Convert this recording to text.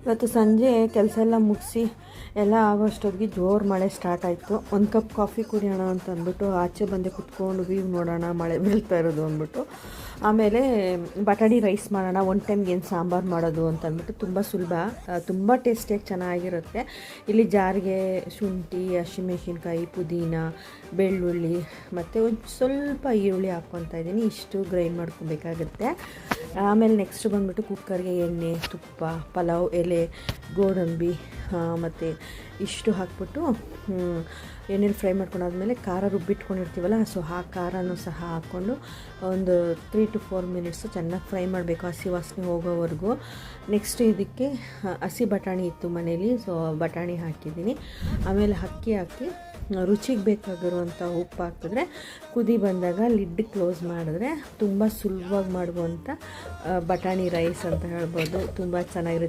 ಇವತ್ತು ಸಂಜೆ ಕೆಲಸ ಎಲ್ಲ ಮುಗಿಸಿ ಎಲ್ಲ ಆಗೋಷ್ಟೊತ್ತಿಗೆ ಜೋರು ಮಳೆ ಸ್ಟಾರ್ಟ್ ಆಯಿತು. ಒಂದು ಕಪ್ ಕಾಫಿ ಕುಡಿಯೋಣ ಅಂತ ಅಂದ್ಬಿಟ್ಟು ಆಚೆ ಬಂದೆ, ಕುತ್ಕೊಂಡು ವ್ಯೂ ನೋಡೋಣ ಮಳೆ ಬೀಳ್ತಾ ಇರೋದು ಅಂದ್ಬಿಟ್ಟು. ಆಮೇಲೆ ಬಟಾಣಿ ರೈಸ್ ಮಾಡೋಣ, ಒನ್ ಟೈಮ್ಗೆ ಏನು ಸಾಂಬಾರು ಮಾಡೋದು ಅಂತ ಅಂದ್ಬಿಟ್ಟು. ತುಂಬ ಸುಲಭ, ತುಂಬ ಟೇಸ್ಟಿಯಾಗಿ ಚೆನ್ನಾಗಿರುತ್ತೆ. ಇಲ್ಲಿ ಜಾರಿಗೆ ಶುಂಠಿ, ಹಸಿಮೆಣಸಿನ್ಕಾಯಿ, ಪುದೀನ, ಬೆಳ್ಳುಳ್ಳಿ ಮತ್ತು ಒಂದು ಸ್ವಲ್ಪ ಈರುಳ್ಳಿ ಹಾಕ್ಕೊತಾ ಇದ್ದೀನಿ. ಇಷ್ಟು ಗ್ರೈಂಡ್ ಮಾಡ್ಕೊಬೇಕಾಗುತ್ತೆ. ಆಮೇಲೆ ನೆಕ್ಸ್ಟ್ ಬಂದುಬಿಟ್ಟು ಕುಕ್ಕರ್ಗೆ ಎಣ್ಣೆ, ತುಪ್ಪ, ಪಲಾವ್ ಎಲೆ, ಗೋಡಂಬಿ ಮತ್ತು ಇಷ್ಟು ಹಾಕ್ಬಿಟ್ಟು ಎಣ್ಣೆಲಿ ಫ್ರೈ ಮಾಡ್ಕೊಂಡಾದ್ಮೇಲೆ ಖಾರ ರುಬ್ಬಿಟ್ಕೊಂಡಿರ್ತೀವಲ್ಲ, ಸೊ ಆ ಖಾರನೂ ಸಹ ಹಾಕ್ಕೊಂಡು ಒಂದು 3 to 4 ಮಿನಿಟ್ಸು ಚೆನ್ನಾಗಿ ಫ್ರೈ ಮಾಡಬೇಕು, ಹಸಿ ವಾಸನೆ ಹೋಗೋವರೆಗೂ. ನೆಕ್ಸ್ಟ್ ಇದಕ್ಕೆ ಹಸಿ ಬಟಾಣಿ ಇತ್ತು ಮನೇಲಿ, ಸೊ ಬಟಾಣಿ ಹಾಕಿದ್ದೀನಿ. ಆಮೇಲೆ ಅಕ್ಕಿ ಹಾಕಿ ರುಚಿಗೆ ಬೇಕಾಗಿರುವಂಥ ಉಪ್ಪು ಹಾಕಿದ್ರೆ ಕುದಿ ಬಂದಾಗ ಲಿಡ್ ಕ್ಲೋಸ್ ಮಾಡಿದ್ರೆ ತುಂಬ ಸುಲಭವಾಗಿ ಮಾಡುವಂಥ ಬಟಾಣಿ ರೈಸ್ ಅಂತ ಹೇಳ್ಬೋದು. ತುಂಬ ಚೆನ್ನಾಗಿರುತ್ತೆ.